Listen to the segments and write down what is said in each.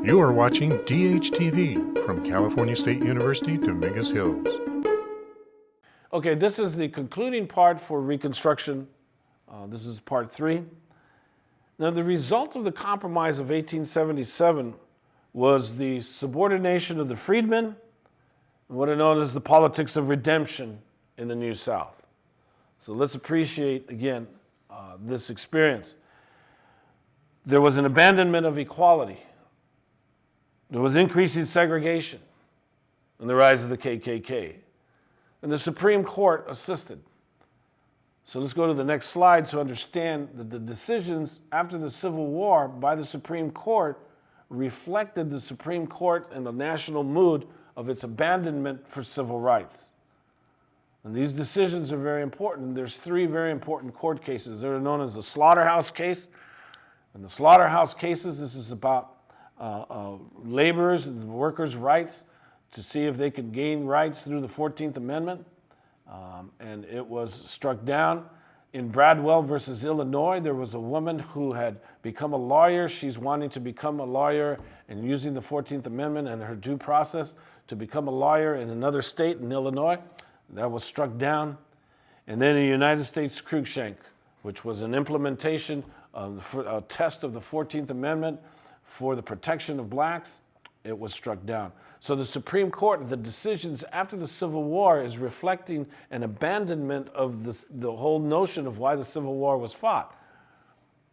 You are watching DHTV from California State University, Dominguez Hills. Okay, this is the concluding part for Reconstruction. This is part 3. Now, the result of the Compromise of 1877 was the subordination of the freedmen and what are known as the politics of redemption in the New South. So let's appreciate, again, this experience. There was an abandonment of equality. There was increasing segregation and the rise of the KKK. And the Supreme Court assisted. So let's go to the next slide to understand that the decisions after the Civil War by the Supreme Court reflected the Supreme Court and the national mood of its abandonment for civil rights. And these decisions are very important. There's 3 very important court cases. They're known as the Slaughterhouse case. And the Slaughterhouse cases, this is about laborers and workers' rights to see if they could gain rights through the 14th Amendment. And it was struck down. In Bradwell versus Illinois, there was a woman who had become a lawyer. She's wanting to become a lawyer and using the 14th Amendment and her due process to become a lawyer in another state in Illinois. That was struck down. And then in the United States, Cruikshank, which was an implementation of a test of the 14th Amendment for the protection of blacks, it was struck down. So the Supreme Court, the decisions after the Civil War is reflecting an abandonment of the whole notion of why the Civil War was fought.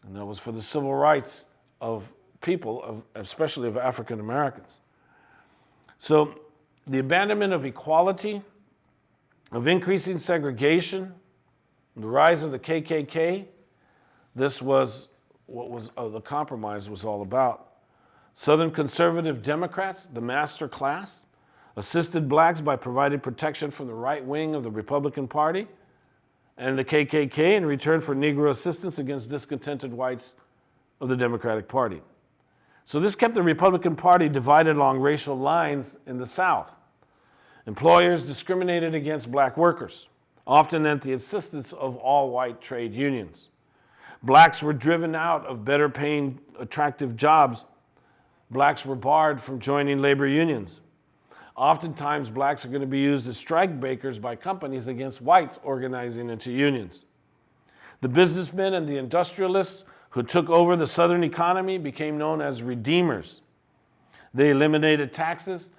And that was for the civil rights of people, especially of African Americans. So the abandonment of equality, of increasing segregation, the rise of the KKK, this was what the Compromise was all about. Southern conservative Democrats, the master class, assisted blacks by providing protection from the right wing of the Republican Party and the KKK in return for Negro assistance against discontented whites of the Democratic Party. So this kept the Republican Party divided along racial lines in the South. Employers discriminated against black workers, often at the insistence of all white trade unions. Blacks were driven out of better paying, attractive jobs. Blacks were barred from joining labor unions. Oftentimes, blacks are going to be used as strike breakers by companies against whites organizing into unions. The businessmen and the industrialists who took over the Southern economy became known as redeemers. They eliminated taxes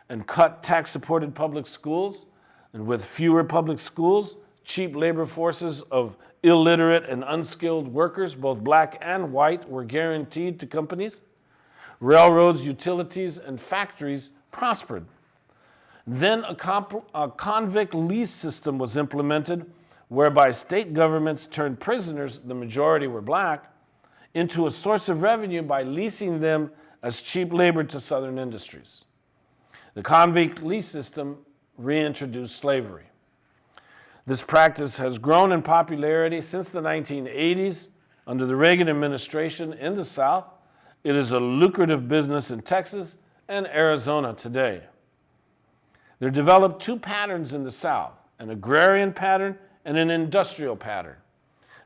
and cut tax-supported public schools, and with fewer public schools, cheap labor forces of illiterate and unskilled workers, both black and white, were guaranteed to companies. Railroads, utilities, and factories prospered. Then a convict lease system was implemented whereby state governments turned prisoners, the majority were black, into a source of revenue by leasing them as cheap labor to Southern industries. The convict lease system reintroduced slavery. This practice has grown in popularity since the 1980s under the Reagan administration in the South. It is a lucrative business in Texas and Arizona today. There developed 2 patterns in the South, an agrarian pattern and an industrial pattern.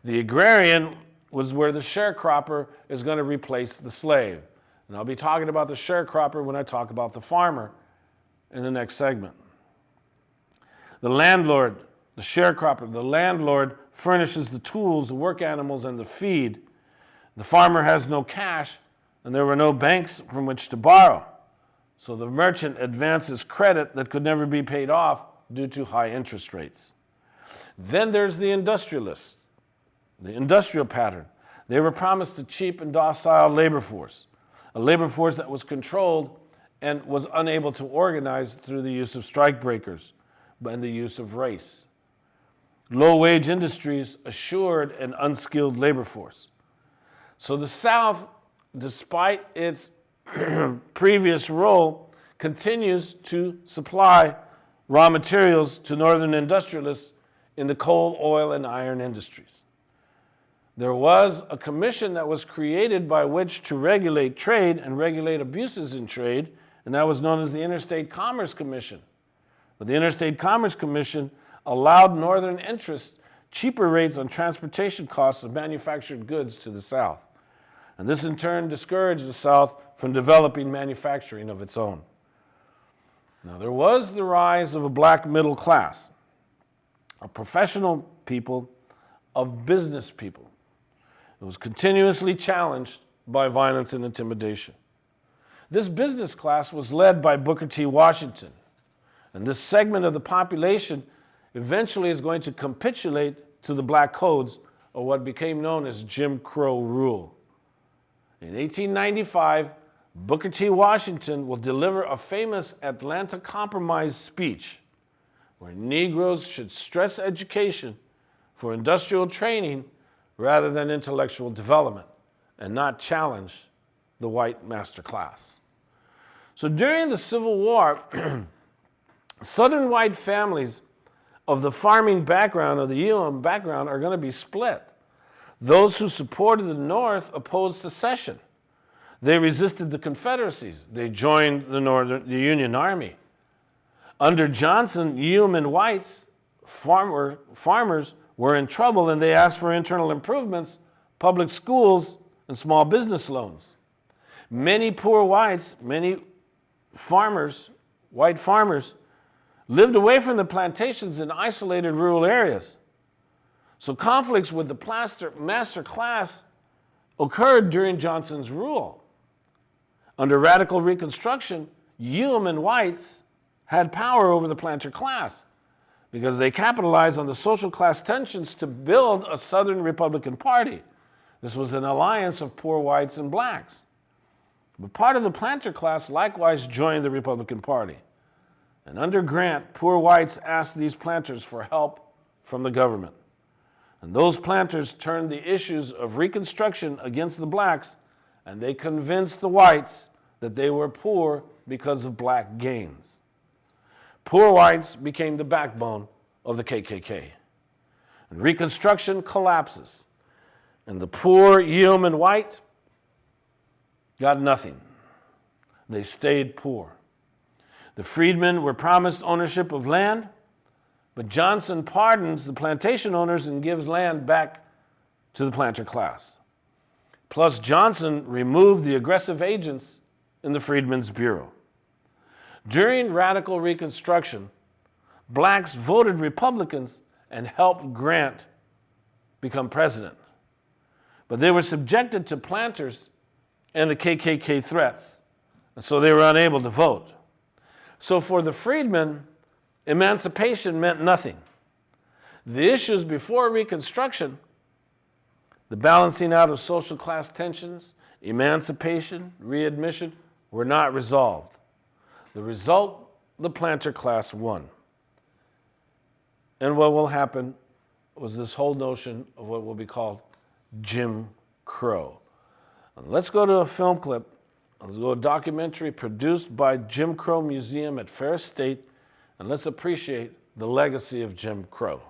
The agrarian was where the sharecropper is going to replace the slave. And I'll be talking about the sharecropper when I talk about the farmer in the next segment. The landlord, the sharecropper, the landlord furnishes the tools, the work animals, and the feed. The farmer has no cash, and there were no banks from which to borrow. So the merchant advances credit that could never be paid off due to high interest rates. Then there's the industrialists, the industrial pattern. They were promised a cheap and docile labor force, a labor force that was controlled and was unable to organize through the use of strike breakers and the use of race. Low-wage industries assured an unskilled labor force. So the South, despite its previous role, continues to supply raw materials to northern industrialists in the coal, oil, and iron industries. There was a commission that was created by which to regulate trade and regulate abuses in trade, and that was known as the Interstate Commerce Commission. But the Interstate Commerce Commission allowed northern interests cheaper rates on transportation costs of manufactured goods to the South. And this in turn discouraged the South from developing manufacturing of its own. Now, there was the rise of a black middle class, of professional people, of business people. It was continuously challenged by violence and intimidation. This business class was led by Booker T. Washington, and this segment of the population eventually is going to capitulate to the black codes, or what became known as Jim Crow rule. In 1895, Booker T. Washington will deliver a famous Atlanta Compromise speech where Negroes should stress education for industrial training rather than intellectual development and not challenge the white master class. So during the Civil War, Southern white families of the farming background, of the UM background, are going to be split. Those who supported the North opposed secession. They resisted the Confederacies. They joined the Union Army. Under Johnson, UM whites, farmers, were in trouble, and they asked for internal improvements, public schools, and small business loans. Many poor whites, many farmers, white farmers, lived away from the plantations in isolated rural areas. So conflicts with the master class occurred during Johnson's rule. Under radical Reconstruction, and whites had power over the planter class because they capitalized on the social class tensions to build a Southern Republican Party. This was an alliance of poor whites and blacks. But part of the planter class likewise joined the Republican Party. And under Grant, poor whites asked these planters for help from the government. And those planters turned the issues of Reconstruction against the blacks, and they convinced the whites that they were poor because of black gains. Poor whites became the backbone of the KKK. And Reconstruction collapses, and the poor yeoman white got nothing. They stayed poor. The freedmen were promised ownership of land, but Johnson pardons the plantation owners and gives land back to the planter class. Plus, Johnson removed the aggressive agents in the Freedmen's Bureau. During radical Reconstruction, blacks voted Republicans and helped Grant become president. But they were subjected to planters and the KKK threats, and so they were unable to vote. So for the freedmen, emancipation meant nothing. The issues before Reconstruction, the balancing out of social class tensions, emancipation, readmission, were not resolved. The result, the planter class won. And what will happen was this whole notion of what will be called Jim Crow. And let's go to a film clip. Let's go to a documentary produced by Jim Crow Museum at Ferris State, and let's appreciate the legacy of Jim Crow.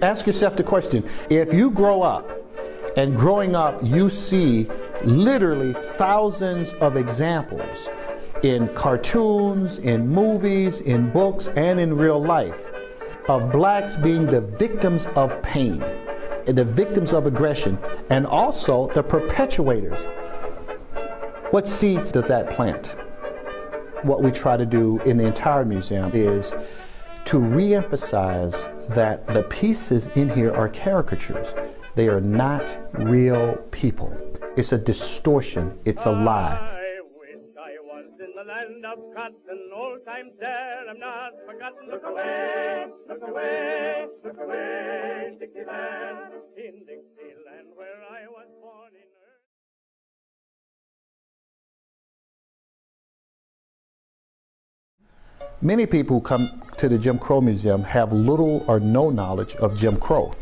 Ask yourself the question, if you grow up, and growing up you see literally thousands of examples in cartoons, in movies, in books, and in real life of blacks being the victims of pain, the victims of aggression, and also the perpetuators, what seeds does that plant? What we try to do in the entire museum is to re-emphasize that the pieces in here are caricatures. They are not real people. It's a distortion. It's a lie. I wish I was in the land of cotton, old times there, I'm not forgotten. Look away, look away, look away, Dixieland, in Dixieland where I was born in earth. Many people who come to the Jim Crow Museum have little or no knowledge of Jim Crow.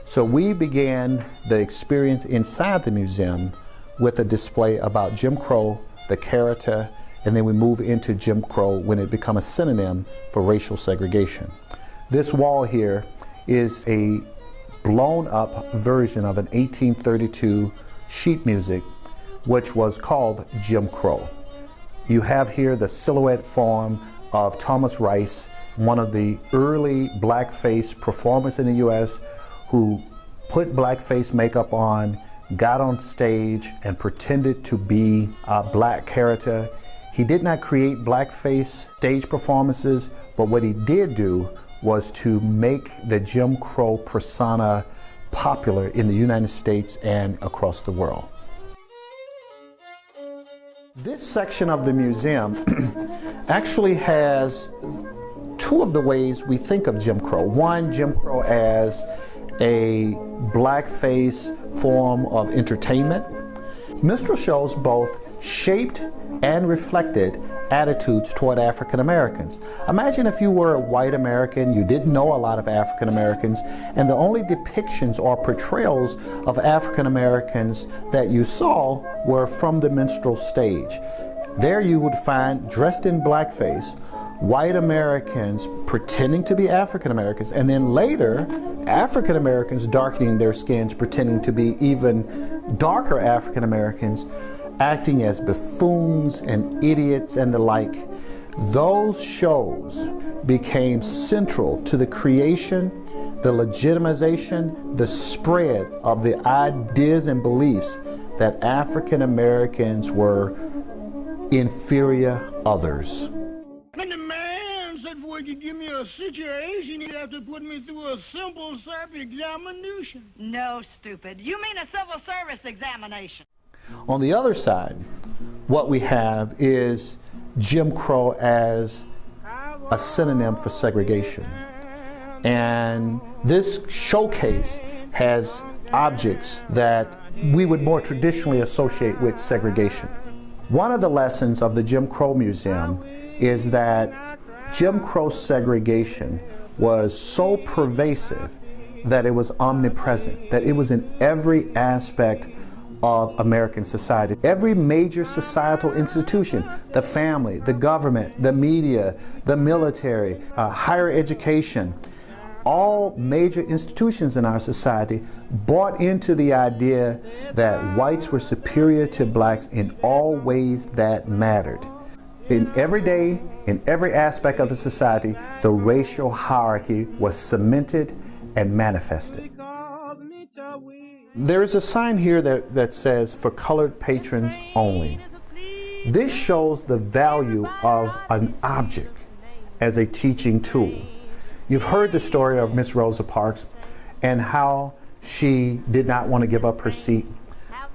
So we began the experience inside the museum with a display about Jim Crow, the character, and then we move into Jim Crow when it becomes a synonym for racial segregation. This wall here is a blown up version of an 1832 sheet music which was called Jim Crow. You have here the silhouette form of Thomas Rice, one of the early blackface performers in the U.S. who put blackface makeup on, got on stage, and pretended to be a black character. He did not create blackface stage performances, but what he did do was to make the Jim Crow persona popular in the United States and across the world. This section of the museum actually has two of the ways we think of Jim Crow. One, Jim Crow as a blackface form of entertainment. Minstrel shows both shaped and reflected attitudes toward African Americans. Imagine if you were a white American, you didn't know a lot of African Americans, and the only depictions or portrayals of African Americans that you saw were from the minstrel stage. There you would find, dressed in blackface, white Americans pretending to be African Americans, and then later African Americans darkening their skins, pretending to be even darker African Americans, acting as buffoons and idiots and the like. Those shows became central to the creation, the legitimization, the spread of the ideas and beliefs that African Americans were inferior others. When the man said, "Would you give me a situation, you'd have to put me through a simple self-examination." No, stupid. You mean a civil service examination. On the other side, what we have is Jim Crow as a synonym for segregation. And this showcase has objects that we would more traditionally associate with segregation. One of the lessons of the Jim Crow Museum is that Jim Crow segregation was so pervasive that it was omnipresent, that it was in every aspect of American society. Every major societal institution, the family, the government, the media, the military, higher education, all major institutions in our society bought into the idea that whites were superior to blacks in all ways that mattered. In every day, in every aspect of a society, the racial hierarchy was cemented and manifested. There is a sign here that says, "For colored patrons only." This shows the value of an object as a teaching tool. You've heard the story of Miss Rosa Parks and how she did not want to give up her seat.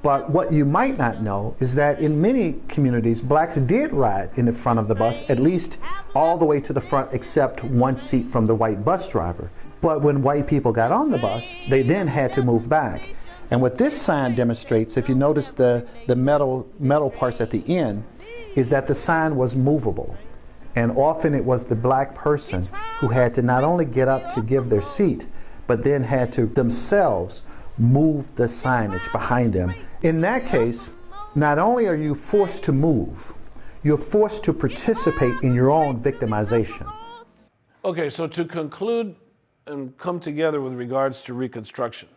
But what you might not know is that in many communities, blacks did ride in the front of the bus, at least all the way to the front except one seat from the white bus driver. But when white people got on the bus, they then had to move back. And what this sign demonstrates, if you notice the metal parts at the end, is that the sign was movable. And often it was the black person who had to not only get up to give their seat, but then had to themselves move the signage behind them. In that case, not only are you forced to move, you're forced to participate in your own victimization. Okay, so to conclude and come together with regards to Reconstruction.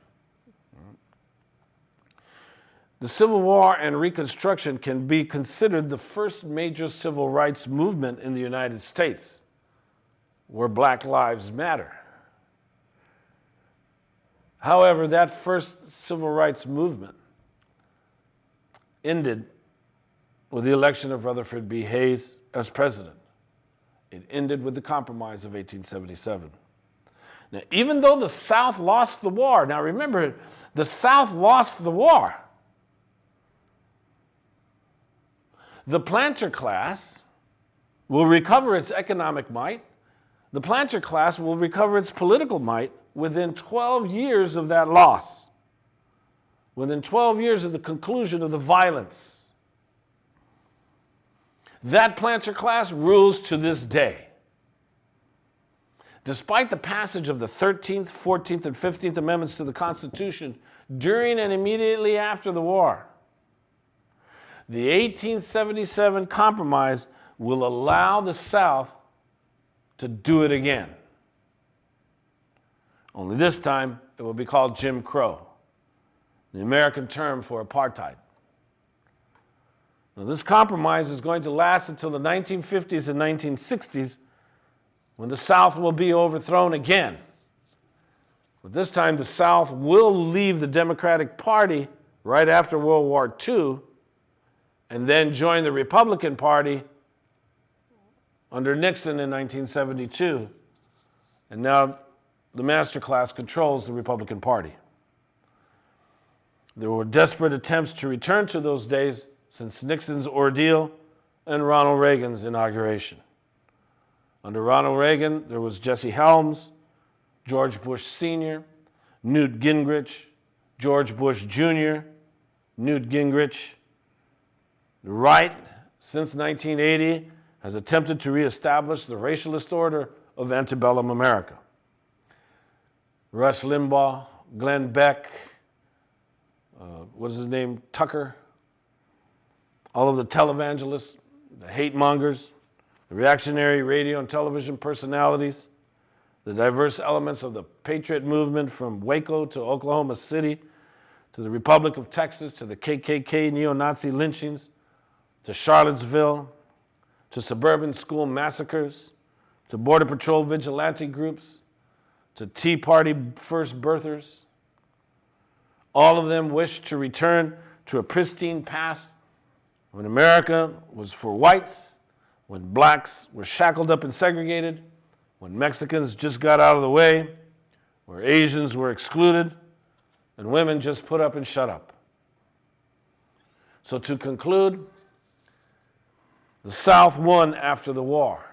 The Civil War and Reconstruction can be considered the first major civil rights movement in the United States, where Black lives matter. However, that first civil rights movement ended with the election of Rutherford B. Hayes as president. It ended with the Compromise of 1877. Now, even though the South lost the war, now remember, the South lost the war. The planter class will recover its economic might. The planter class will recover its political might within 12 years of that loss, within 12 years of the conclusion of the violence. That planter class rules to this day. Despite the passage of the 13th, 14th, and 15th Amendments to the Constitution during and immediately after the war, the 1877 Compromise will allow the South to do it again. Only this time, it will be called Jim Crow, the American term for apartheid. Now, this compromise is going to last until the 1950s and 1960s, when the South will be overthrown again But this time the South will leave the Democratic Party right after World War II and then join the Republican Party under Nixon in 1972. And now the master class controls the Republican Party. There were desperate attempts to return to those days since Nixon's ordeal and Ronald Reagan's inauguration. Under Ronald Reagan, there was Jesse Helms, George Bush Sr., Newt Gingrich, George Bush Jr., Newt Gingrich. The right, since 1980, has attempted to reestablish the racialist order of antebellum America. Rush Limbaugh, Glenn Beck, what is his name, Tucker, all of the televangelists, the hate mongers, the reactionary radio and television personalities, the diverse elements of the Patriot movement from Waco to Oklahoma City, to the Republic of Texas, to the KKK neo-Nazi lynchings, to Charlottesville, to suburban school massacres, to Border Patrol vigilante groups, to Tea Party first birthers. All of them wish to return to a pristine past when America was for whites, when blacks were shackled up and segregated, when Mexicans just got out of the way, where Asians were excluded, and women just put up and shut up. So to conclude, the South won after the war.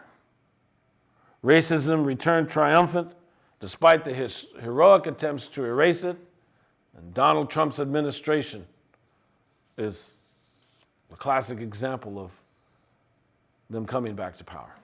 Racism returned triumphant despite the heroic attempts to erase it, and Donald Trump's administration is a classic example of them coming back to power.